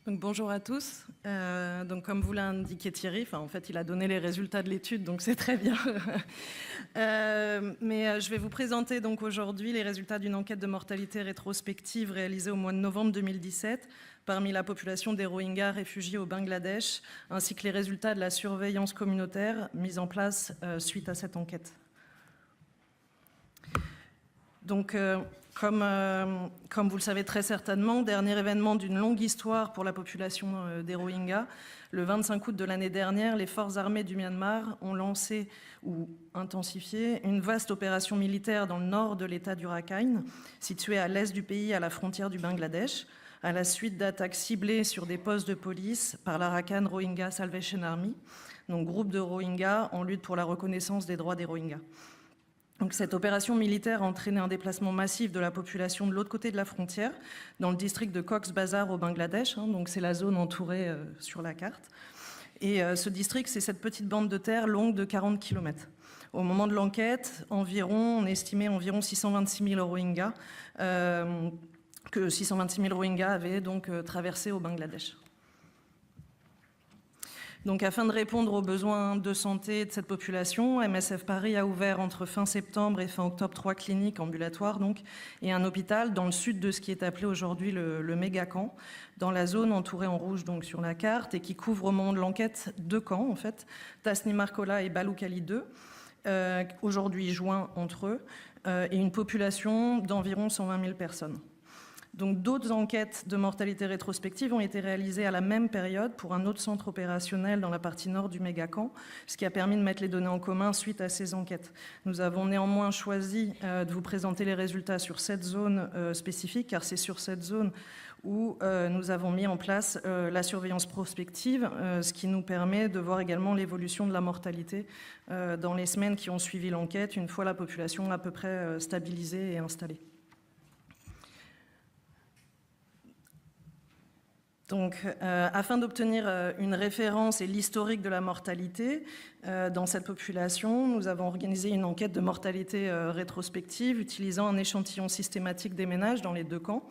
Donc, bonjour à tous. Donc, comme vous l'a indiqué Thierry, en fait, il a donné les résultats de l'étude, donc c'est très bien. Mais je vais vous présenter donc aujourd'hui les résultats d'une enquête de mortalité rétrospective réalisée au mois de novembre 2017 parmi la population des Rohingyas réfugiés au Bangladesh, ainsi que les résultats de la surveillance communautaire mise en place suite à cette enquête. Donc, comme vous le savez très certainement, dernier événement d'une longue histoire pour la population des Rohingyas, le 25 août de l'année dernière, les forces armées du Myanmar ont lancé ou intensifié une vaste opération militaire dans le nord de l'État du Rakhine, situé à l'est du pays, à la frontière du Bangladesh, à la suite d'attaques ciblées sur des postes de police par l'Arakan Rohingya Salvation Army, donc groupe de Rohingyas en lutte pour la reconnaissance des droits des Rohingyas. Donc, cette opération militaire a entraîné un déplacement massif de la population de l'autre côté de la frontière, dans le district de Cox's Bazar au Bangladesh, donc c'est la zone entourée sur la carte. Et ce district, c'est cette petite bande de terre longue de 40 km. Au moment de l'enquête, on estimait environ 626 000 Rohingyas, que 626 000 Rohingyas avaient donc traversé au Bangladesh. Donc, afin de répondre aux besoins de santé de cette population, MSF Paris a ouvert entre fin septembre et fin octobre 3 cliniques ambulatoires et un hôpital dans le sud de ce qui est appelé aujourd'hui le méga-camp, dans la zone entourée en rouge donc, sur la carte et qui couvre au moment de l'enquête 2 camps, en fait, Tasni Markola et Baloukali 2, aujourd'hui joints entre eux, et une population d'environ 120 000 personnes. Donc, d'autres enquêtes de mortalité rétrospective ont été réalisées à la même période pour un autre centre opérationnel dans la partie nord du méga-camp, ce qui a permis de mettre les données en commun suite à ces enquêtes. Nous avons néanmoins choisi de vous présenter les résultats sur cette zone spécifique, car c'est sur cette zone où nous avons mis en place la surveillance prospective, ce qui nous permet de voir également l'évolution de la mortalité dans les semaines qui ont suivi l'enquête, une fois la population à peu près stabilisée et installée. Donc, afin d'obtenir une référence et l'historique de la mortalité dans cette population, nous avons organisé une enquête de mortalité rétrospective utilisant un échantillon systématique des ménages dans les 2 camps.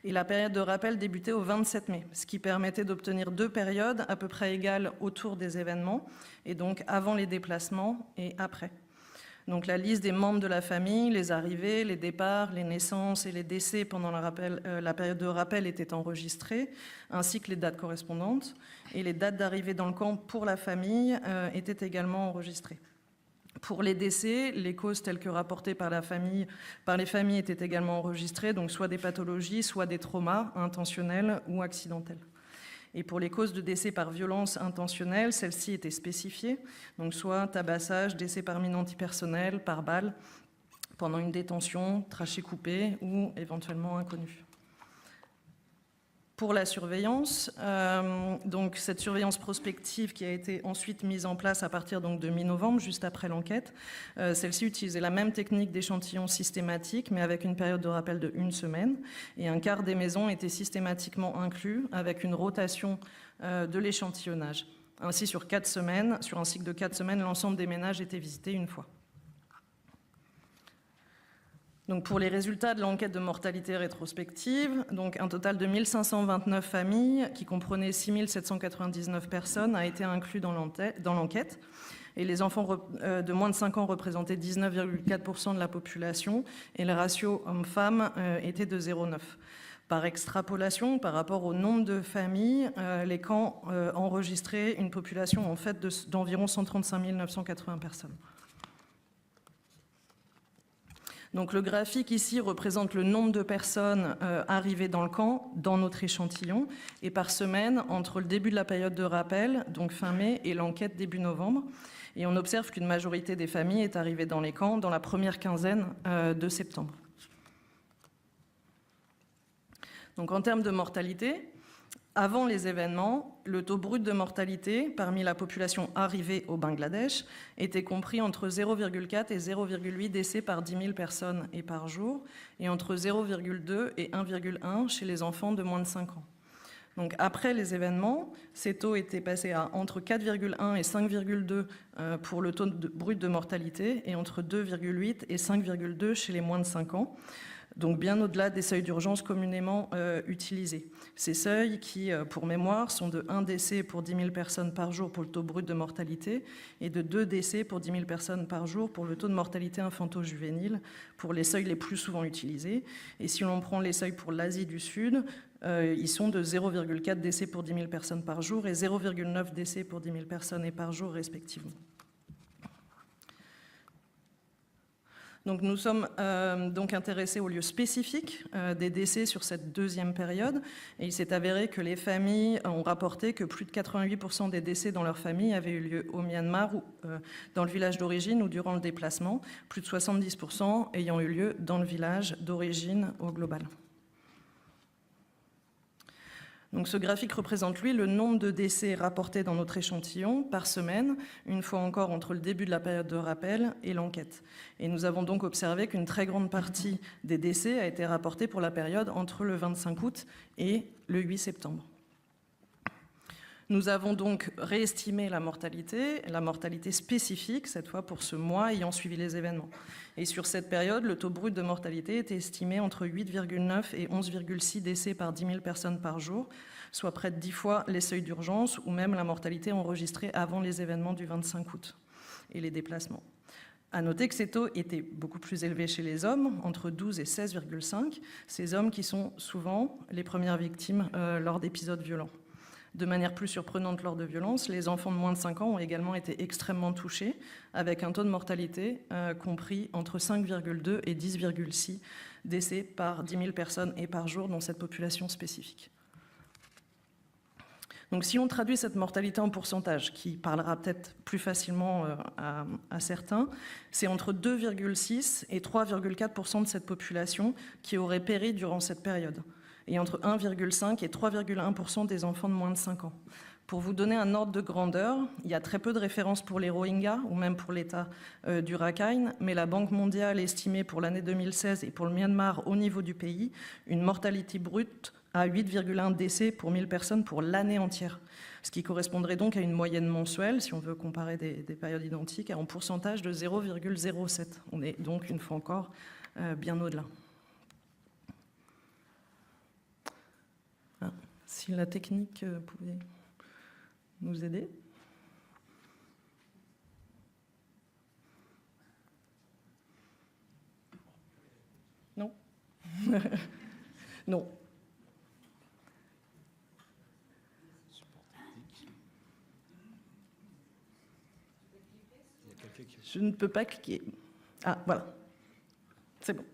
Et la période de rappel débutait au 27 mai, ce qui permettait d'obtenir 2 périodes à peu près égales autour des événements, et donc avant les déplacements et après. Donc la liste des membres de la famille, les arrivées, les départs, les naissances et les décès pendant la période de rappel étaient enregistrées, ainsi que les dates correspondantes. Et les dates d'arrivée dans le camp pour la famille étaient également enregistrées. Pour les décès, les causes telles que rapportées par les familles étaient également enregistrées, donc soit des pathologies, soit des traumas intentionnels ou accidentels. Et pour les causes de décès par violence intentionnelle, celles-ci étaient spécifiées, donc soit tabassage, décès par mine antipersonnelle, par balle, pendant une détention, trachée coupée ou éventuellement inconnue. Pour la surveillance, donc cette surveillance prospective qui a été ensuite mise en place à partir donc, de mi-novembre, juste après l'enquête, celle-ci utilisait la même technique d'échantillon systématique, mais avec une période de rappel de 1 semaine. Et un quart des maisons était systématiquement inclus, avec une rotation de l'échantillonnage. Ainsi, sur 4 semaines, sur un cycle de 4 semaines, l'ensemble des ménages était visité une fois. Donc pour les résultats de l'enquête de mortalité rétrospective, donc un total de 1529 familles qui comprenaient 6799 personnes a été inclus dans l'enquête. Et les enfants de moins de 5 ans représentaient 19,4% de la population et le ratio homme-femme était de 0,9. Par extrapolation, par rapport au nombre de familles, les camps enregistraient une population en fait d'environ 135 980 personnes. Donc le graphique ici représente le nombre de personnes arrivées dans le camp, dans notre échantillon, et par semaine, entre le début de la période de rappel, donc fin mai, et l'enquête début novembre. Et on observe qu'une majorité des familles est arrivée dans les camps dans la première quinzaine de septembre. Donc en termes de mortalité, avant les événements, le taux brut de mortalité parmi la population arrivée au Bangladesh était compris entre 0,4 et 0,8 décès par 10 000 personnes et par jour, et entre 0,2 et 1,1 chez les enfants de moins de 5 ans. Donc après les événements, ces taux étaient passés à entre 4,1 et 5,2 pour le taux brut de mortalité, et entre 2,8 et 5,2 chez les moins de 5 ans. donc bien au-delà des seuils d'urgence communément utilisés. Ces seuils qui, pour mémoire, sont de 1 décès pour 10 000 personnes par jour pour le taux brut de mortalité et de 2 décès pour 10 000 personnes par jour pour le taux de mortalité infanto-juvénile, pour les seuils les plus souvent utilisés. Et si l'on prend les seuils pour l'Asie du Sud, ils sont de 0,4 décès pour 10 000 personnes par jour et 0,9 décès pour 10 000 personnes et par jour respectivement. Donc nous sommes donc intéressés aux lieux spécifiques des décès sur cette deuxième période et il s'est avéré que les familles ont rapporté que plus de 88% des décès dans leur famille avaient eu lieu au Myanmar ou dans le village d'origine ou durant le déplacement, plus de 70% ayant eu lieu dans le village d'origine au global. Donc ce graphique représente, lui, le nombre de décès rapportés dans notre échantillon par semaine, une fois encore entre le début de la période de rappel et l'enquête. Et nous avons donc observé qu'une très grande partie des décès a été rapportée pour la période entre le 25 août et le 8 septembre. Nous avons donc réestimé la mortalité spécifique, cette fois pour ce mois ayant suivi les événements. Et sur cette période, le taux brut de mortalité était estimé entre 8,9 et 11,6 décès par 10 000 personnes par jour, soit près de 10 fois les seuils d'urgence ou même la mortalité enregistrée avant les événements du 25 août et les déplacements. À noter que ces taux étaient beaucoup plus élevés chez les hommes, entre 12 et 16,5, ces hommes qui sont souvent les premières victimes lors d'épisodes violents. De manière plus surprenante lors de violences, les enfants de moins de 5 ans ont également été extrêmement touchés, avec un taux de mortalité compris entre 5,2 et 10,6 décès par 10 000 personnes et par jour dans cette population spécifique. Donc si on traduit cette mortalité en pourcentage, qui parlera peut-être plus facilement à certains, c'est entre 2,6 et 3,4% de cette population qui aurait péri durant cette période, et entre 1,5 et 3,1% des enfants de moins de 5 ans. Pour vous donner un ordre de grandeur, il y a très peu de références pour les Rohingyas ou même pour l'État du Rakhine, mais la Banque mondiale estimait pour l'année 2016 et pour le Myanmar au niveau du pays une mortalité brute à 8,1 décès pour 1000 personnes pour l'année entière, ce qui correspondrait donc à une moyenne mensuelle, si on veut comparer des périodes identiques, en pourcentage de 0,07. On est donc, une fois encore, bien au-delà. Si la technique pouvait nous aider. Non. Non. Je ne peux pas cliquer. Ah, voilà. C'est bon.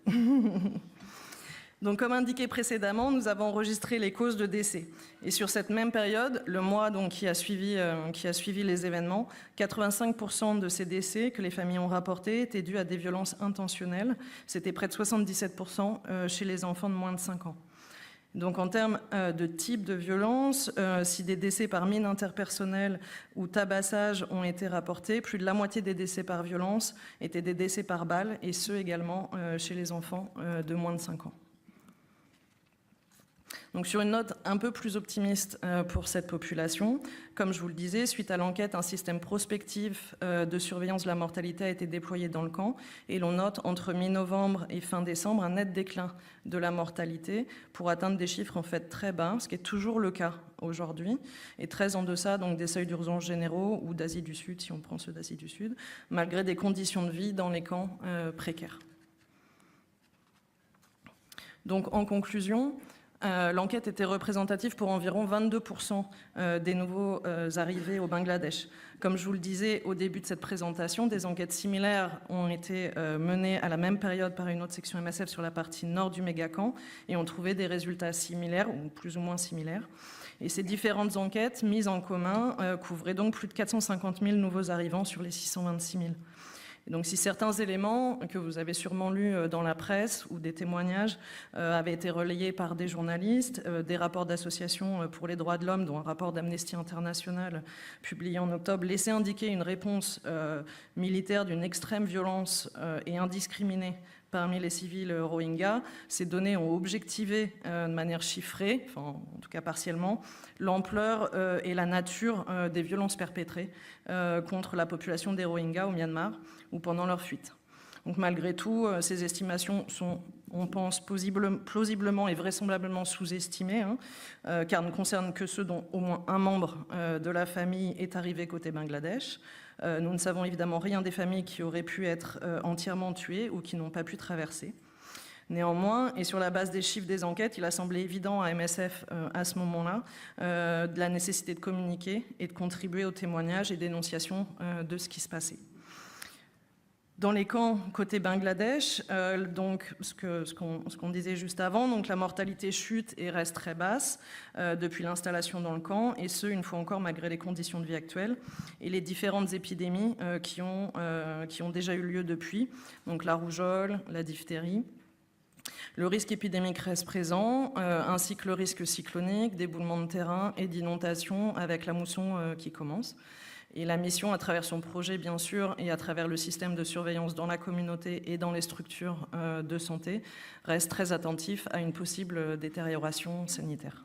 Donc, comme indiqué précédemment, nous avons enregistré les causes de décès. Et sur cette même période, le mois donc, qui a suivi les événements, 85% de ces décès que les familles ont rapportés étaient dus à des violences intentionnelles. C'était près de 77% chez les enfants de moins de 5 ans. Donc en termes de type de violence, si des décès par mine interpersonnelle ou tabassage ont été rapportés, plus de la moitié des décès par violence étaient des décès par balle, et ceux également chez les enfants de moins de 5 ans. Donc sur une note un peu plus optimiste pour cette population, comme je vous le disais, suite à l'enquête, un système prospectif de surveillance de la mortalité a été déployé dans le camp et l'on note entre mi-novembre et fin décembre un net déclin de la mortalité pour atteindre des chiffres en fait très bas, ce qui est toujours le cas aujourd'hui, et très en deçà donc, des seuils d'urgence généraux ou d'Asie du Sud, si on prend ceux d'Asie du Sud, malgré des conditions de vie dans les camps précaires. Donc en conclusion, l'enquête était représentative pour environ 22% des nouveaux arrivés au Bangladesh. Comme je vous le disais au début de cette présentation, des enquêtes similaires ont été menées à la même période par une autre section MSF sur la partie nord du mégacamp et ont trouvé des résultats similaires ou plus ou moins similaires. Et ces différentes enquêtes mises en commun couvraient donc plus de 450 000 nouveaux arrivants sur les 626 000. Et donc si certains éléments que vous avez sûrement lus dans la presse ou des témoignages avaient été relayés par des journalistes, des rapports d'associations pour les droits de l'homme, dont un rapport d'Amnesty International publié en octobre, laissait indiquer une réponse militaire d'une extrême violence et indiscriminée parmi les civils rohingyas. Ces données ont objectivé de manière chiffrée, enfin, en tout cas partiellement, l'ampleur et la nature des violences perpétrées contre la population des Rohingyas au Myanmar ou pendant leur fuite. Donc malgré tout, ces estimations sont on pense plausiblement et vraisemblablement sous-estimés, car ne concernent que ceux dont au moins un membre de la famille est arrivé côté Bangladesh. Nous ne savons évidemment rien des familles qui auraient pu être entièrement tuées ou qui n'ont pas pu traverser. Néanmoins, et sur la base des chiffres des enquêtes, il a semblé évident à MSF à ce moment-là de la nécessité de communiquer et de contribuer aux témoignages et dénonciations de ce qui se passait. Dans les camps côté Bangladesh, donc ce qu'on disait juste avant, donc la mortalité chute et reste très basse depuis l'installation dans le camp, et ce, une fois encore, malgré les conditions de vie actuelles et les différentes épidémies qui ont déjà eu lieu depuis, donc la rougeole, la diphtérie. Le risque épidémique reste présent, ainsi que le risque cyclonique, d'éboulement de terrain et d'inondation avec la mousson qui commence. Et la mission, à travers son projet, bien sûr, et à travers le système de surveillance dans la communauté et dans les structures de santé, reste très attentif à une possible détérioration sanitaire.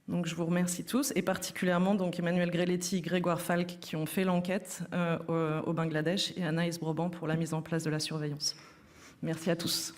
Donc, je vous remercie tous, et particulièrement donc, Emmanuel Grelletti, Grégoire Falk, qui ont fait l'enquête au Bangladesh, et Anaïs Broban pour la mise en place de la surveillance. Merci à tous.